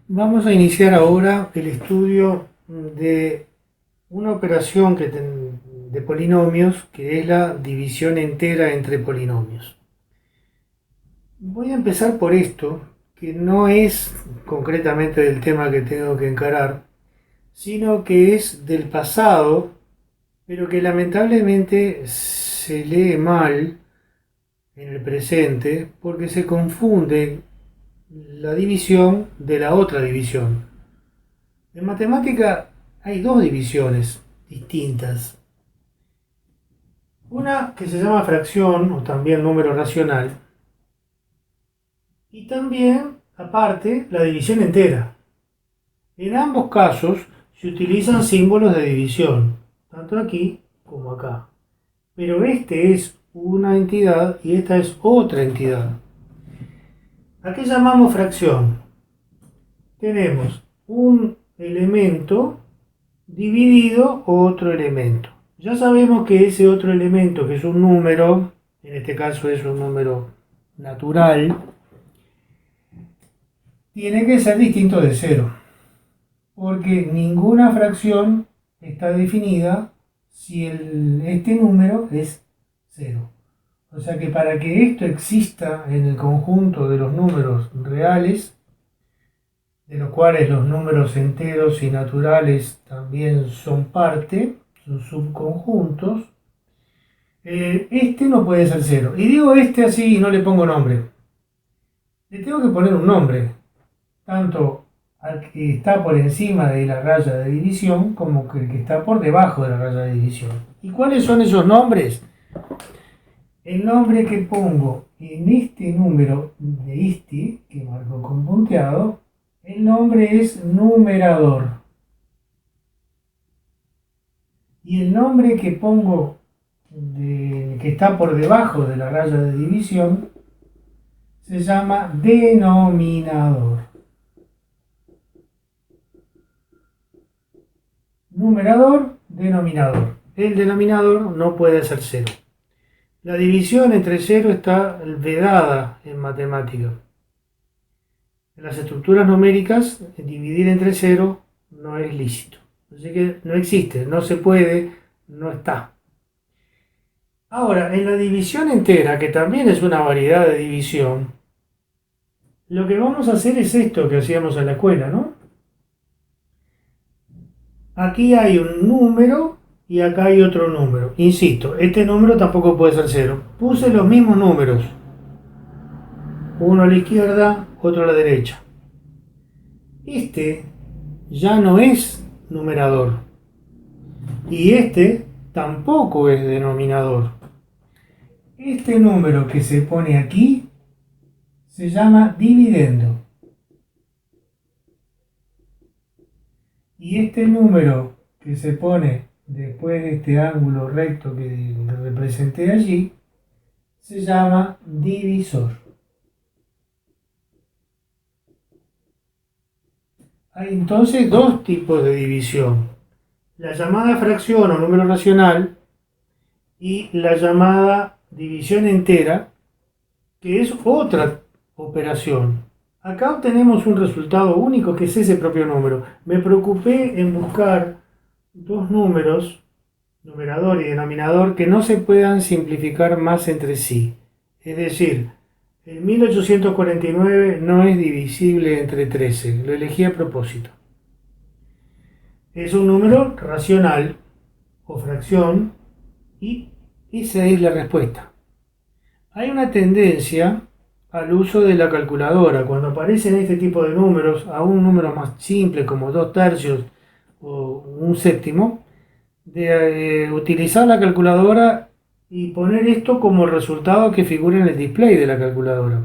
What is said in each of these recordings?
Vamos a iniciar ahora el estudio de una operación de polinomios que es la división entera entre polinomios. Voy a empezar por esto, que no es concretamente del tema que tengo que encarar, sino que es del pasado, pero que lamentablemente se lee mal en el presente porque se confunde la división de la otra división. En matemática hay dos divisiones distintas. Una que se llama fracción o también número racional y también, aparte, la división entera. En ambos casos se utilizan símbolos de división, tanto aquí como acá. Pero este es una entidad y esta es otra entidad. ¿A qué llamamos fracción? Tenemos un elemento dividido otro elemento. Ya sabemos que ese otro elemento, que es un número, en este caso es un número natural, tiene que ser distinto de cero, porque ninguna fracción está definida si este número es cero. O sea que para que esto exista en el conjunto de los números reales, de los cuales los números enteros y naturales también son parte, son subconjuntos, este no puede ser cero. Y digo este así y no le pongo nombre. Le tengo que poner un nombre, tanto al que está por encima de la raya de división como el que está por debajo de la raya de división. ¿Y cuáles son esos nombres? El nombre que pongo en este número de este, que marco con punteado, el nombre es numerador. Y el nombre que pongo que está por debajo de la raya de división se llama denominador. Numerador, denominador. El denominador no puede ser cero. La división entre cero está vedada en matemática. En las estructuras numéricas, dividir entre cero no es lícito. Así que no existe, no se puede, no está. Ahora, en la división entera, que también es una variedad de división, lo que vamos a hacer es esto que hacíamos en la escuela, ¿no? Aquí hay un número y acá hay otro número. Insisto, este número tampoco puede ser cero. Puse los mismos números, uno a la izquierda, otro a la derecha. Este ya no es numerador y este tampoco es denominador. Este número que se pone aquí se llama dividendo. Y este número que se pone después de este ángulo recto que representé allí se llama divisor. Hay entonces dos tipos de división. La llamada fracción o número racional y la llamada división entera, que es otra operación. Acá obtenemos un resultado único que es ese propio número. Me preocupé en buscar dos números, numerador y denominador, que no se puedan simplificar más entre sí. Es decir, el 1849 no es divisible entre 13, lo elegí a propósito. Es un número racional o fracción y esa es la respuesta. Hay una tendencia al uso de la calculadora. Cuando aparecen este tipo de números, a un número más simple como 2/3 o un séptimo, de utilizar la calculadora y poner esto como el resultado que figura en el display de la calculadora.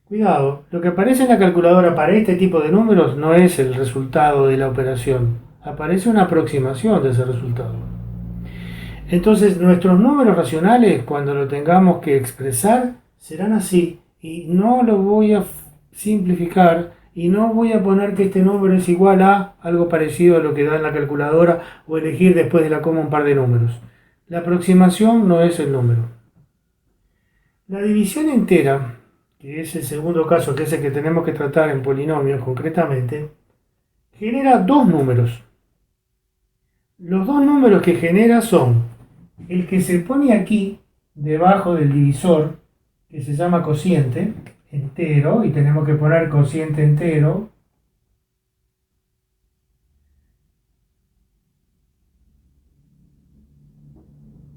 Cuidado, lo que aparece en la calculadora para este tipo de números no es el resultado de la operación, aparece una aproximación de ese resultado. Entonces nuestros números racionales, cuando lo tengamos que expresar, serán así y no lo voy a simplificar y no voy a poner que este número es igual a algo parecido a lo que da en la calculadora o elegir después de la coma un par de números. La aproximación no es el número. La división entera, que es el segundo caso, que es el que tenemos que tratar en polinomios concretamente, genera dos números. Los dos números que genera son el que se pone aquí debajo del divisor, que se llama cociente entero, y tenemos que poner cociente entero,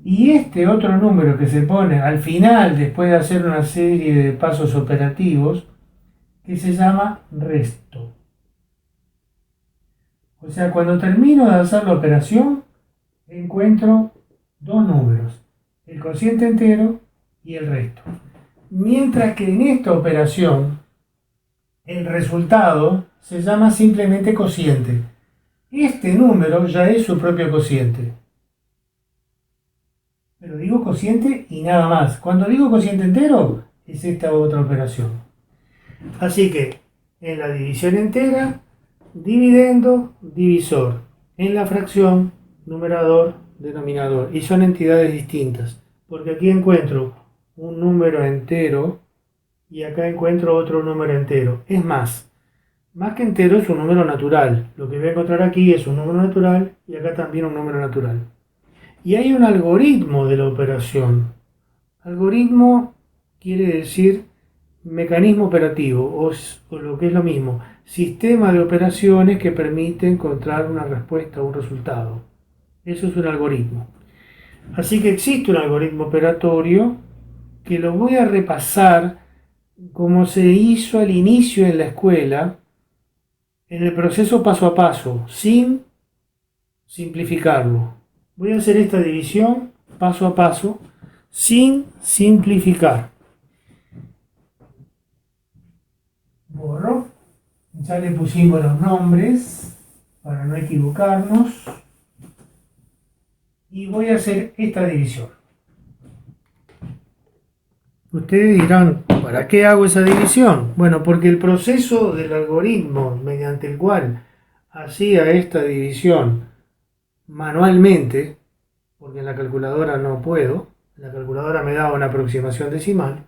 y este otro número que se pone al final, después de hacer una serie de pasos operativos, que se llama resto. O sea, cuando termino de hacer la operación, encuentro dos números, el cociente entero y el resto. Mientras que en esta operación, el resultado se llama simplemente cociente. Este número ya es su propio cociente. Pero digo cociente y nada más. Cuando digo cociente entero, es esta otra operación. Así que, en la división entera, dividendo, divisor. En la fracción, numerador, denominador. Y son entidades distintas. Porque aquí encuentro un número entero y acá encuentro otro número entero. Es más que entero es un número natural. Lo que voy a encontrar aquí es un número natural y acá también un número natural. Y hay un algoritmo de la operación. Algoritmo quiere decir mecanismo operativo o lo que es lo mismo, sistema de operaciones que permite encontrar una respuesta o un resultado. Eso es un algoritmo. Así que existe un algoritmo operatorio que lo voy a repasar como se hizo al inicio en la escuela, en el proceso paso a paso, sin simplificarlo. Voy a hacer esta división paso a paso, sin simplificar. Borro. Ya le pusimos los nombres para no equivocarnos. Y voy a hacer esta división. Ustedes dirán, ¿para qué hago esa división? Bueno, porque el proceso del algoritmo mediante el cual hacía esta división manualmente, porque en la calculadora no puedo, la calculadora me daba una aproximación decimal,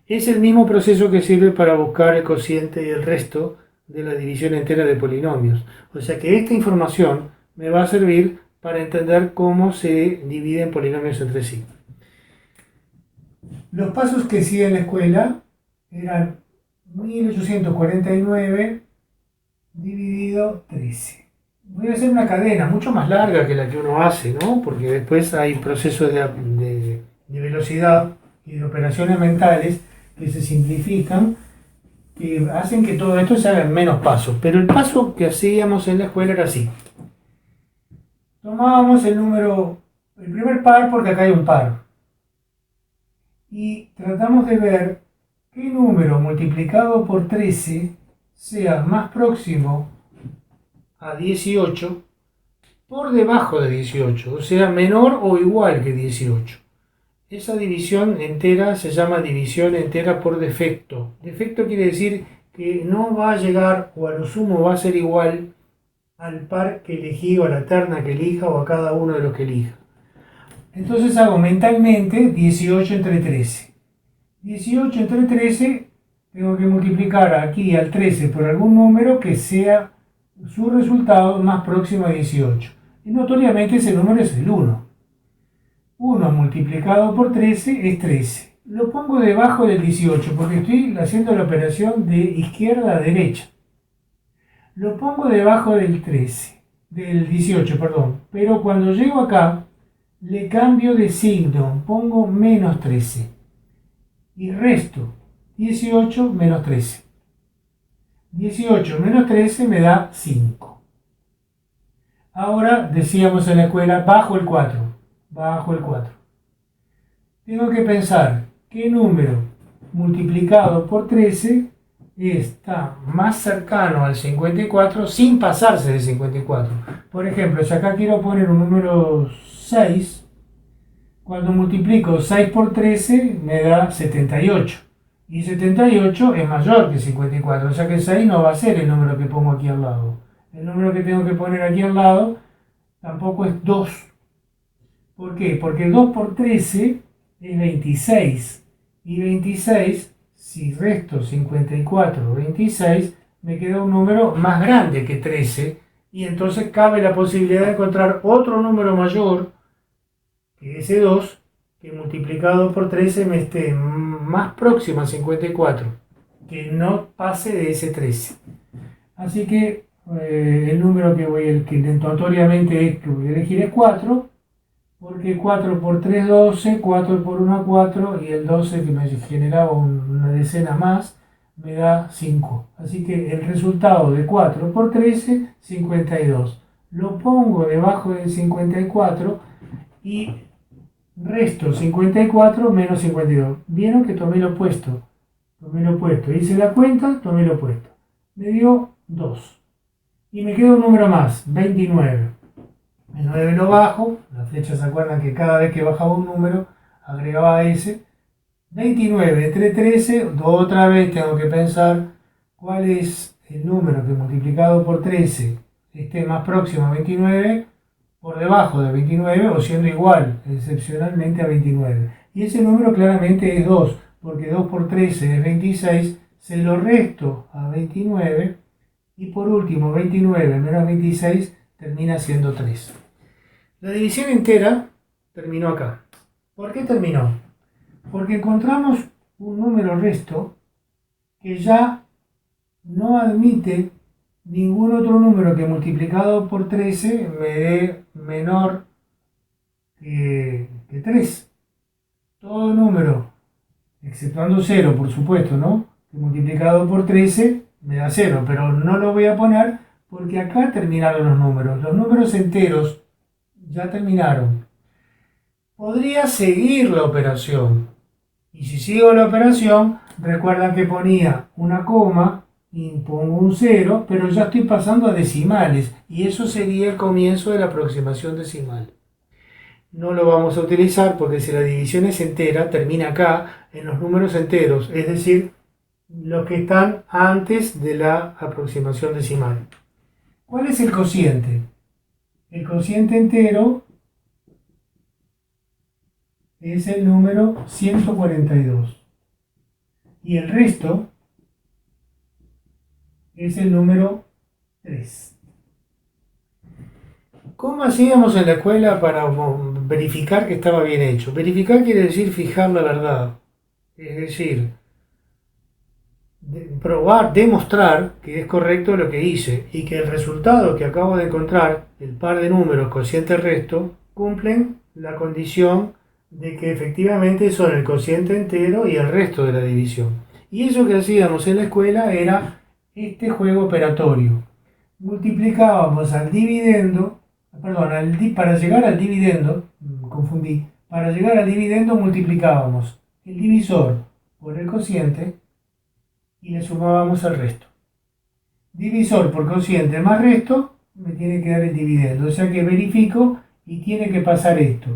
es el mismo proceso que sirve para buscar el cociente y el resto de la división entera de polinomios. O sea que esta información me va a servir para entender cómo se dividen polinomios entre sí. Los pasos que hacía en la escuela eran 1849 dividido 13. Voy a hacer una cadena mucho más larga que la que uno hace, ¿no? Porque después hay procesos de velocidad y de operaciones mentales que se simplifican, que hacen que todo esto se haga en menos pasos. Pero el paso que hacíamos en la escuela era así. Tomábamos el primer par, porque acá hay un par, y tratamos de ver qué número multiplicado por 13 sea más próximo a 18 por debajo de 18, o sea, menor o igual que 18. Esa división entera se llama división entera por defecto. Defecto quiere decir que no va a llegar, o a lo sumo va a ser igual al par que elegí, o a la terna que elija, o a cada uno de los que elija. Entonces hago mentalmente 18 entre 13. 18 entre 13, tengo que multiplicar aquí al 13 por algún número que sea su resultado más próximo a 18. Y notoriamente ese número es el 1. 1 multiplicado por 13 es 13. Lo pongo debajo del 18 porque estoy haciendo la operación de izquierda a derecha. Lo pongo debajo del 18, perdón. Pero cuando llego acá, le cambio de signo, pongo menos 13. Y resto 18 menos 13. 18 menos 13 me da 5. Ahora decíamos en la escuela, bajo el 4. Bajo el 4. Tengo que pensar qué número multiplicado por 13 está más cercano al 54 sin pasarse de 54. Por ejemplo, si acá quiero poner un número 6, cuando multiplico 6 por 13 me da 78. Y 78 es mayor que 54, o sea que 6 no va a ser el número que pongo aquí al lado. El número que tengo que poner aquí al lado tampoco es 2. ¿Por qué? Porque 2 por 13 es 26. Y 26, si resto 54, 26, me queda un número más grande que 13. Y entonces cabe la posibilidad de encontrar otro número mayor que ese 2, que multiplicado por 13 me esté más próximo a 54, que no pase de ese 13. Así que el número que notoriamente que voy a elegir es 4, porque 4 por 3 12, 4 por 1 4, y el 12 que me generaba una decena más me da 5. Así que el resultado de 4 por 13, 52. Lo pongo debajo del 54 y resto 54 menos 52. ¿Vieron que tomé lo opuesto? Tomé lo opuesto. Hice la cuenta, tomé lo opuesto. Me dio 2. Y me queda un número más, 29. El 9 lo bajo. Las flechas se acuerdan que cada vez que bajaba un número, agregaba ese. 29 entre 13. Otra vez tengo que pensar cuál es el número que multiplicado por 13 esté más próximo a 29, por debajo de 29 o siendo igual excepcionalmente a 29. Y ese número claramente es 2, porque 2 por 13 es 26, se lo resto a 29 y por último 29 menos 26 termina siendo 3. La división entera terminó acá. ¿Por qué terminó? Porque encontramos un número resto que ya no admite ningún otro número que multiplicado por 13 me dé menor que 3. Todo número, exceptuando 0, por supuesto, ¿no? Que multiplicado por 13 me da 0, pero no lo voy a poner porque acá terminaron los números. Los números enteros ya terminaron. Podría seguir la operación. Y si sigo la operación, recuerdan que ponía una coma y pongo un 0, pero ya estoy pasando a decimales. Y eso sería el comienzo de la aproximación decimal. No lo vamos a utilizar porque si la división es entera, termina acá en los números enteros, es decir, los que están antes de la aproximación decimal. ¿Cuál es el cociente? El cociente entero es el número 142 y el resto es el número 3. ¿Cómo hacíamos en la escuela para verificar que estaba bien hecho? Verificar quiere decir fijar la verdad, es decir, probar, demostrar que es correcto lo que hice y que el resultado que acabo de encontrar, el par de números cociente resto, cumplen la condición de que efectivamente son el cociente entero y el resto de la división. Y eso que hacíamos en la escuela era este juego operatorio. Multiplicábamos al dividendo, perdón, para llegar al dividendo, confundí, para llegar al dividendo multiplicábamos el divisor por el cociente y le sumábamos el resto. Divisor por cociente más resto me tiene que dar el dividendo. O sea que verifico y tiene que pasar esto.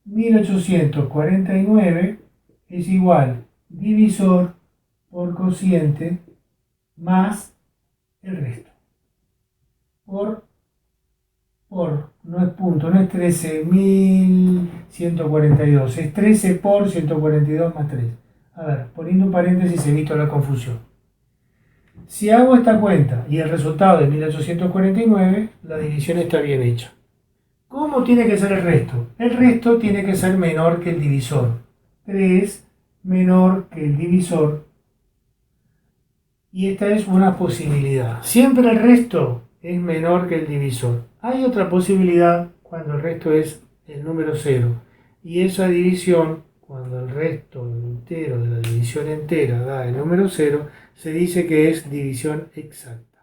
1849 es igual divisor por cociente más el resto. No es punto, no es 13.142, es 13 por 142 más 3. A ver, poniendo un paréntesis evito la confusión. Si hago esta cuenta y el resultado es 1849, la división está bien hecha. ¿Cómo tiene que ser el resto? El resto tiene que ser menor que el divisor. 3 menor que el divisor. Y esta es una posibilidad. Siempre el resto es menor que el divisor. Hay otra posibilidad cuando el resto es el número 0. Y esa división, cuando el resto entero de la división entera da el número 0, se dice que es división exacta.